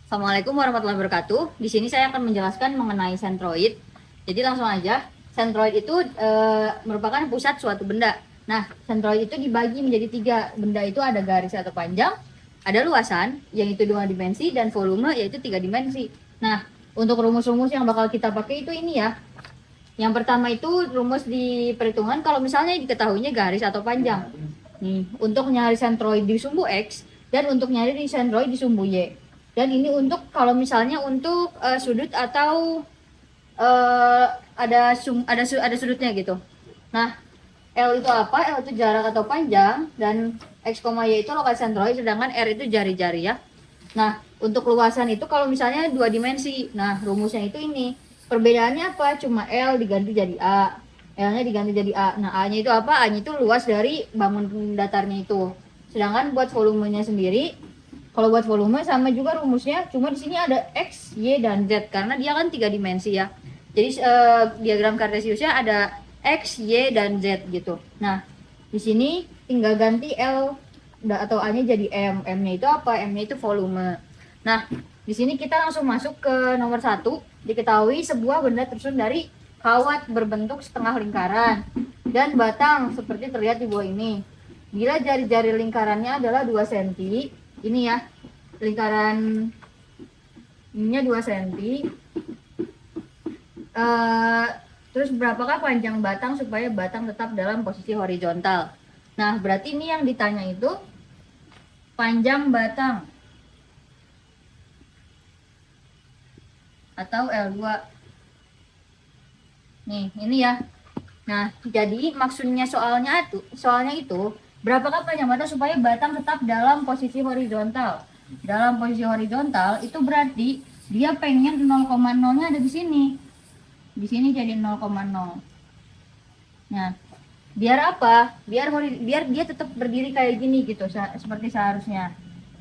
Assalamualaikum warahmatullahi wabarakatuh. Di sini saya akan menjelaskan mengenai sentroid. Jadi langsung aja, sentroid itu merupakan pusat suatu benda. Nah, sentroid itu dibagi menjadi tiga. Benda itu ada garis atau panjang, ada luasan, yang itu 2 dimensi, dan volume, yaitu 3 dimensi. Nah, untuk rumus-rumus yang bakal kita pakai itu ini ya. Yang pertama itu rumus di perhitungan kalau misalnya diketahuinya garis atau panjang. Nih, untuk nyari sentroid di sumbu X dan untuk nyari di sentroid di sumbu Y. Dan ini untuk kalau misalnya untuk sudut atau ada sudutnya gitu. Nah, L itu apa? L itu jarak atau panjang, dan X, Y itu lokasi sentroid, sedangkan R itu jari-jari ya. Nah, untuk luasan itu kalau misalnya 2 dimensi. Nah, rumusnya itu ini. Perbedaannya apa? Cuma L diganti jadi A. L-nya diganti jadi A. Nah, A-nya itu apa? A-nya itu luas dari bangun datarnya itu. Sedangkan buat volumenya sendiri, kalau buat volume sama juga rumusnya, cuma di sini ada X, Y, dan Z karena dia kan 3 dimensi ya. Jadi diagram Cartesiusnya ada X, Y, dan Z gitu. Nah, di sini tinggal ganti L atau A-nya jadi M. M-nya itu apa? M-nya itu volume. Nah, di sini kita langsung masuk ke nomor 1. Diketahui sebuah benda tersusun dari kawat berbentuk setengah lingkaran dan batang seperti terlihat di bawah ini. Bila jari-jari lingkarannya adalah 2 cm, ini ya, lingkaran ininya 2 cm. Terus berapakah panjang batang supaya batang tetap dalam posisi horizontal? Nah, berarti ini yang ditanya itu panjang batang atau L2. Nih, ini ya. Nah, jadi maksudnya soalnya itu berapakah panjang batang supaya batang tetap dalam posisi horizontal? Dalam posisi horizontal itu berarti dia pengen 0,0-nya ada di sini. Di sini jadi 0,0. Nah, biar apa? Biar dia tetap berdiri kayak gini gitu, seperti seharusnya.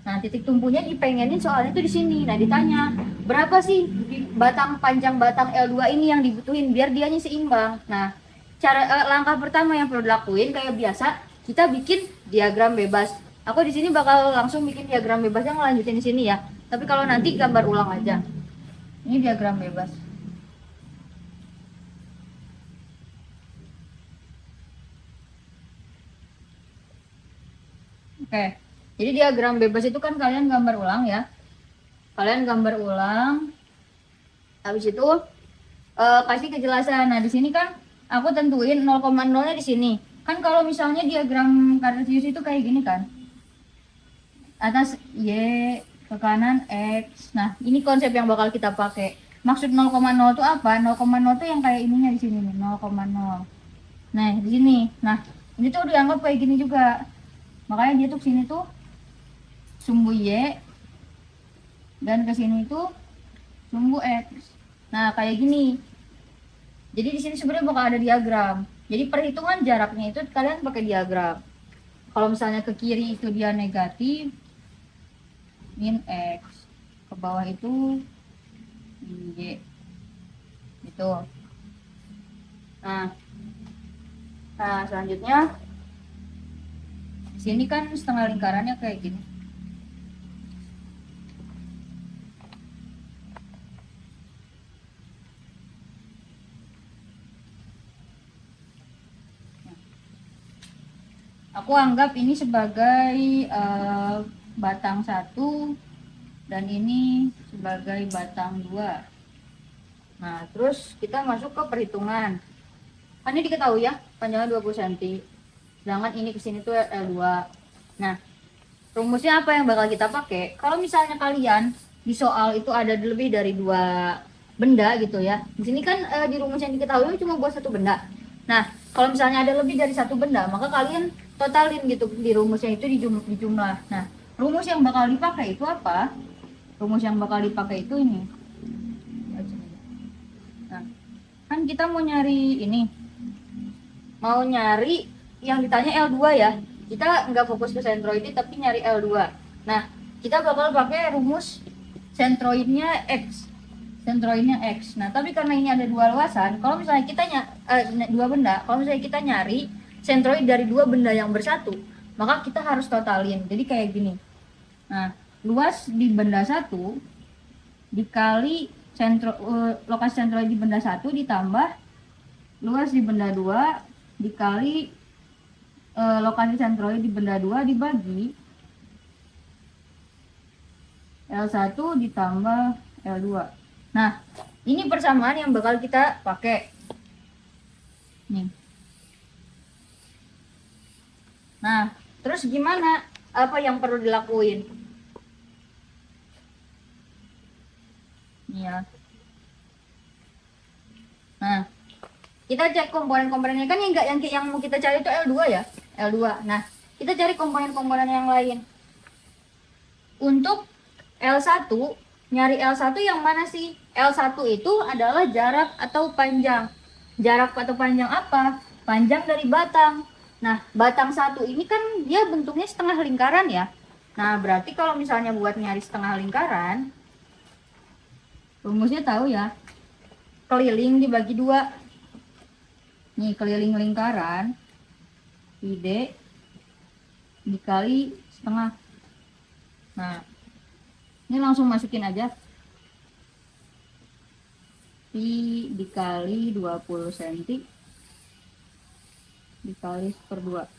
Nah, titik tumpunya dipengenin soalnya itu di sini. Nah, ditanya, berapa sih batang panjang batang L2 ini yang dibutuhin biar dianya seimbang. Nah, langkah pertama yang perlu dilakuin kayak biasa, kita bikin diagram bebas. Aku di sini bakal langsung bikin diagram bebasnya ngelanjutin di sini ya. Tapi kalau nanti gambar ulang aja. Ini diagram bebas. Oke. Jadi diagram bebas itu kan kalian gambar ulang ya. Kalian gambar ulang. Habis itu kasih kejelasan. Nah, di sini kan aku tentuin 0,0-nya di sini. Kan kalau misalnya diagram Cartesius itu kayak gini kan. Atas Y, ke kanan X. Nah, ini konsep yang bakal kita pakai. Maksud 0,0 itu apa? 0,0 itu yang kayak ininya di sini nih, 0,0. Nah, di sini. Nah, ini tuh dianggap kayak gini juga. Makanya dia tuh sini tuh sumbu Y dan ke sini tuh sumbu X. Nah, kayak gini. Jadi di sini sebenarnya bakal ada diagram. Jadi perhitungan jaraknya itu kalian pakai diagram. Kalau misalnya ke kiri itu dia negatif, min X. Ke bawah itu Y. Gitu. Nah, selanjutnya di sini kan setengah lingkarannya kayak gini. Aku anggap ini sebagai batang 1 dan ini sebagai batang 2. Nah, terus kita masuk ke perhitungan. Kan ini diketahui ya, panjangnya 20 cm. Sedangkan ini ke sini tuh L2. Nah, rumusnya apa yang bakal kita pakai? Kalau misalnya kalian di soal itu ada lebih dari 2 benda gitu ya. Di sini kan di rumus yang diketahui cuma buat 1 benda. Nah, kalau misalnya ada lebih dari 1 benda, maka kalian totalin gitu di rumusnya itu di jumlah. Nah, rumus yang bakal dipakai itu apa? Rumus yang bakal dipakai itu ini. Nah, kan kita mau nyari ini. Mau nyari yang ditanya L2 ya. Kita nggak fokus ke sentroid tapi nyari L2. Nah, kita bakal pakai rumus sentroidnya X. Sentroidnya X. Nah, tapi karena ini ada 2 luasan, kalau misalnya kita 2 benda, kalau misalnya kita nyari sentroid dari 2 benda yang bersatu, maka kita harus totalin. Jadi kayak gini. Nah, luas di benda 1 dikali lokasi sentroid di benda 1 ditambah luas di benda 2 dikali lokasi sentroid di benda 2 dibagi L1 ditambah L2. Nah, ini persamaan yang bakal kita pakai. Nih. Nah, terus gimana? Apa yang perlu dilakuin? Nih ya. Nah, kita cek komponen-komponennya kan yang mau kita cari itu L2 ya. L2. Nah, kita cari komponen-komponen yang lain. Untuk L1, nyari L1 yang mana sih? L1 itu adalah jarak atau panjang. Jarak atau panjang apa? Panjang dari batang. Nah, batang 1 ini kan dia bentuknya setengah lingkaran ya. Nah, berarti kalau misalnya buat nyari setengah lingkaran, rumusnya tahu ya. Keliling dibagi 2. Nih, keliling lingkaran ID dikali setengah. Nah, ini langsung masukin aja. Pi dikali 20 cm dikali 1/2.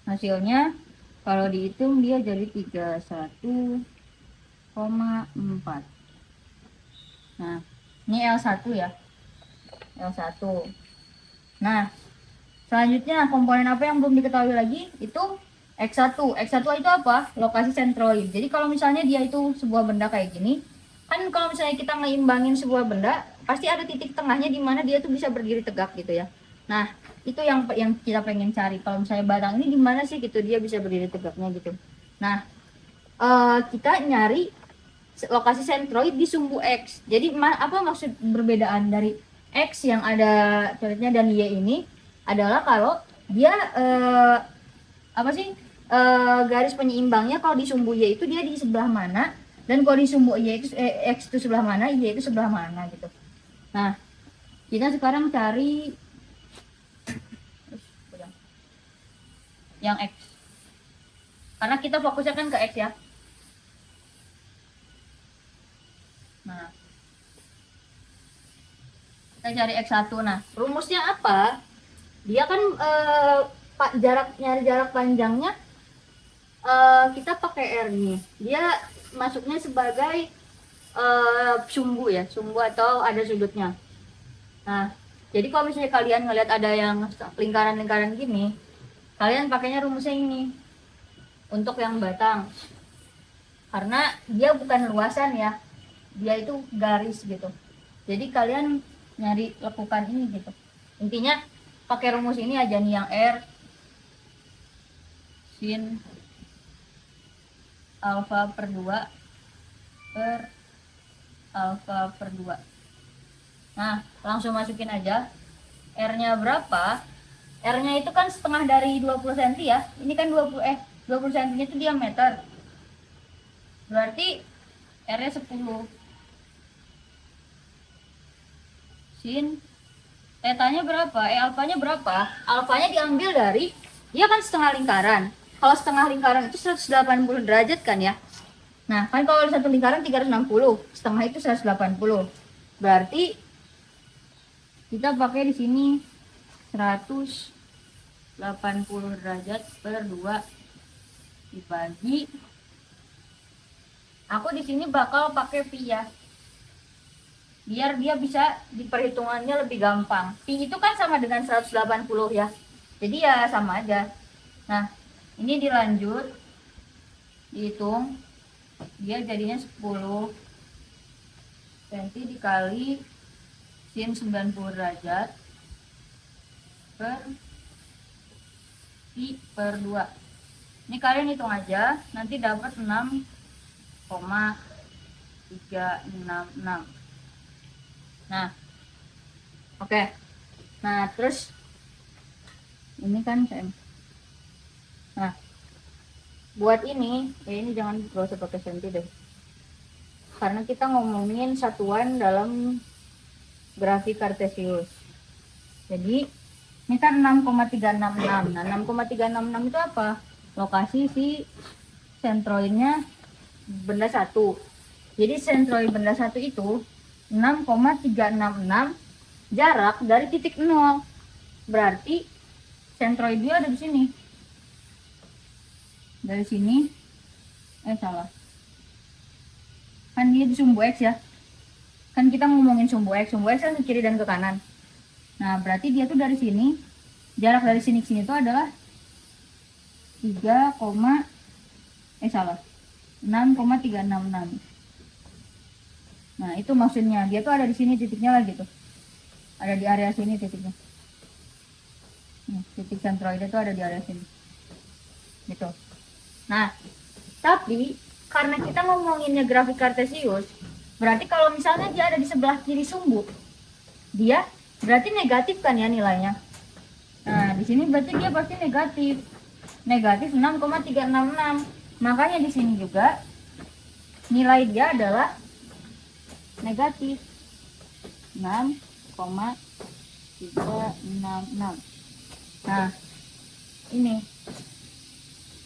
Hasilnya kalau dihitung dia jadi 31,4. Nah, ini L1 ya. L1. Nah, selanjutnya komponen apa yang belum diketahui lagi? Itu X1. X1 itu apa? Lokasi sentroid. Jadi kalau misalnya dia itu sebuah benda kayak gini, kan kalau misalnya kita ngeimbangin sebuah benda, pasti ada titik tengahnya di mana dia tuh bisa berdiri tegak gitu ya. Nah, itu yang kita pengen cari. Kalau misalnya batang ini di mana sih gitu dia bisa berdiri tegaknya gitu. Nah, kita nyari lokasi sentroid di sumbu X. Jadi apa maksud perbedaan dari X yang ada coretnya dan Y ini adalah kalau dia apa sih garis penyeimbangnya kalau di sumbu Y itu dia di sebelah mana, dan kalau di sumbu Y itu X itu sebelah mana, Y itu sebelah mana gitu. Nah, kita sekarang cari yang X karena kita fokusnya kan ke X ya. Nah, kita cari X1. Nah, rumusnya apa? Dia kan nyari jarak panjangnya kita pakai R nih. Dia masuknya sebagai sumbu ya, sumbu atau ada sudutnya. Nah, jadi kalau misalnya kalian ngelihat ada yang lingkaran-lingkaran gini, kalian pakainya rumusnya ini untuk yang batang. Karena dia bukan luasan ya, dia itu garis gitu. Jadi kalian nyari lekukan ini gitu. Intinya pakai rumus ini aja nih, yang R sin alfa per 2 per alfa per 2. Nah, langsung masukin aja. R-nya berapa? R-nya itu kan setengah dari 20 cm ya. Ini kan 20 cm itu diameter. Berarti R-nya 10. Sin tetanya berapa? Alfanya berapa? Alfanya diambil dari, dia kan setengah lingkaran. Kalau setengah lingkaran itu 180 derajat kan ya. Nah, kan kalau satu lingkaran 360, setengah itu 180. Berarti kita pakai di sini 180 derajat per 2 dibagi. Aku di sini bakal pakai pi ya. Biar dia bisa diperhitungannya lebih gampang. Pi itu kan sama dengan 180 ya. Jadi ya sama aja. Nah, ini dilanjut dihitung, dia jadinya 10 cm dikali sin 90 derajat per pi per 2. Ini kalian hitung aja, nanti dapat 6,366. Nah, oke. Nah, terus ini kan cm. Nah, buat ini, ini jangan gak usah pakai senti deh. Karena kita ngomongin satuan dalam grafik Kartesius. Jadi, ini kan 6,366. Nah, 6,366 itu apa? Lokasi si sentroidnya benda 1. Jadi sentroid benda satu itu 6,366 jarak dari titik 0. Berarti sentroid dia ada di sini. Dari sini, salah. Kan dia di sumbu X ya. Kan kita ngomongin sumbu X kan ke kiri dan ke kanan. Nah, berarti dia tuh dari sini, jarak dari sini ke sini tuh adalah 6,366. Nah, itu maksudnya dia tuh ada di sini titiknya lagi tuh. Ada di area sini titiknya. Titik sentroidnya tuh ada di area sini. Gitu. Nah, tapi karena kita ngomonginnya grafik kartesius, berarti kalau misalnya dia ada di sebelah kiri sumbu, dia berarti negatif kan ya nilainya. Nah, di sini berarti dia pasti negatif. Negatif 6,366. Makanya di sini juga nilai dia adalah negatif 6,366. Nah, ini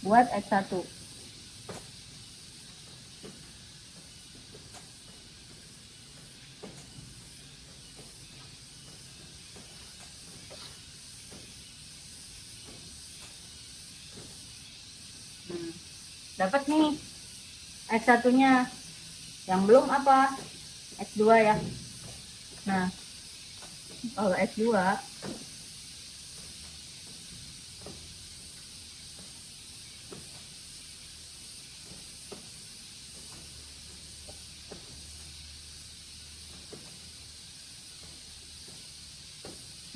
buat X1. Dapat nih X1 nya. Yang belum apa? X2 ya. Nah, kalau X2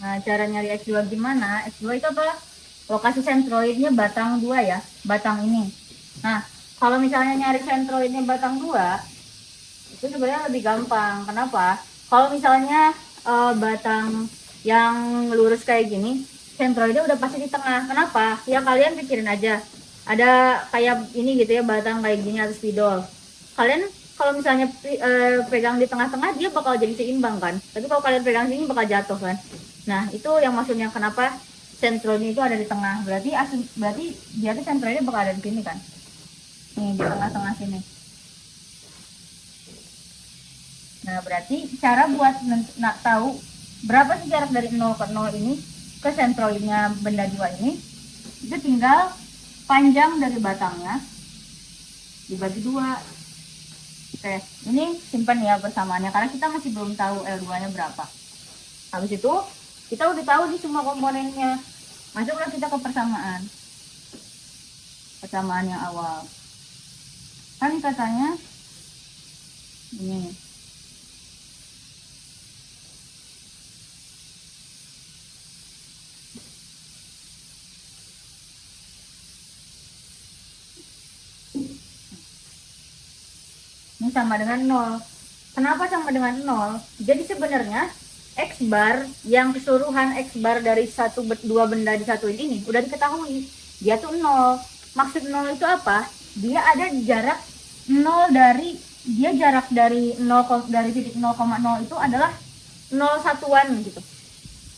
Nah, cara nyari X2 gimana? X2 itu apa? Lokasi sentroidnya batang 2 ya, batang ini. Nah, kalau misalnya nyari sentroidnya batang 2, itu sebenarnya lebih gampang. Kenapa? Kalau misalnya batang yang lurus kayak gini, sentroidnya udah pasti di tengah. Kenapa? Ya kalian pikirin aja. Ada kayak ini gitu ya, batang kayak gini atau spidol. Kalian kalau misalnya pegang di tengah-tengah, dia bakal jadi seimbang kan. Tapi kalau kalian pegang sini bakal jatuh kan. Nah, itu yang maksudnya kenapa sentroidnya itu ada di tengah. Berarti dia tuh sentroidnya bakal ada di sini kan. Nih, di tengah-tengah sini. Nah, berarti cara buat tahu berapa sih jarak dari 0 ke 0 ini ke sentroidnya benda 2 ini, itu tinggal panjang dari batangnya dibagi 2. Oke, ini simpan ya persamaannya karena kita masih belum tahu L2-nya berapa. Habis itu kita udah tahu nih semua komponennya. Masuklah kita ke persamaan. Persamaan yang awal. Kan katanya ini. Ini sama dengan 0. Kenapa sama dengan 0? Jadi sebenarnya X bar yang keseluruhan X bar dari dua benda di satu ini udah diketahui. Dia tuh 0. Maksud 0 itu apa? Dia ada jarak 0 jarak dari 0 dari titik 0,0 itu adalah 0 satuan gitu.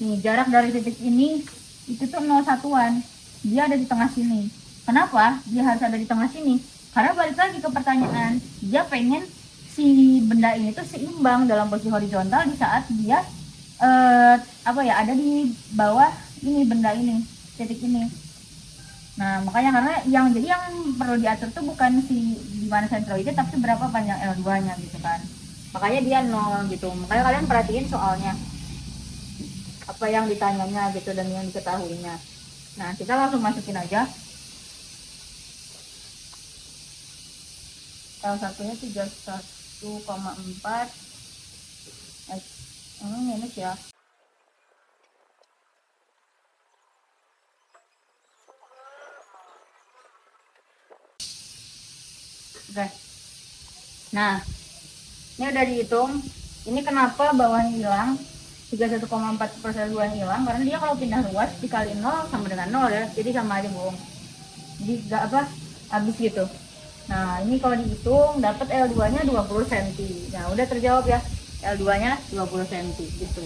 Nih, jarak dari titik ini itu tuh 0 satuan. Dia ada di tengah sini. Kenapa dia harus ada di tengah sini? Karena balik lagi ke pertanyaan, dia pengen si benda ini tuh seimbang dalam posisi horizontal di saat dia ada di bawah ini benda ini, titik ini. Nah, makanya karena yang perlu diatur tuh bukan si di mana sentroidnya tapi berapa panjang L2-nya gitu kan. Makanya dia 0 gitu. Makanya kalian perhatiin soalnya apa yang ditanyanya gitu dan yang diketahuinya. Nah, kita langsung masukin aja. L1-nya 31,4 minus ya. Oke. Nah, ini udah dihitung. Ini kenapa bawahnya hilang? 31,4% bawahnya hilang karena dia kalau pindah ruas dikali 0 sama dengan 0 ya. Jadi sama aja bohong. Jadi gak habis gitu. Nah, ini kalau dihitung dapat L2-nya 20 cm. Nah, udah terjawab ya. L2-nya 20 cm gitu.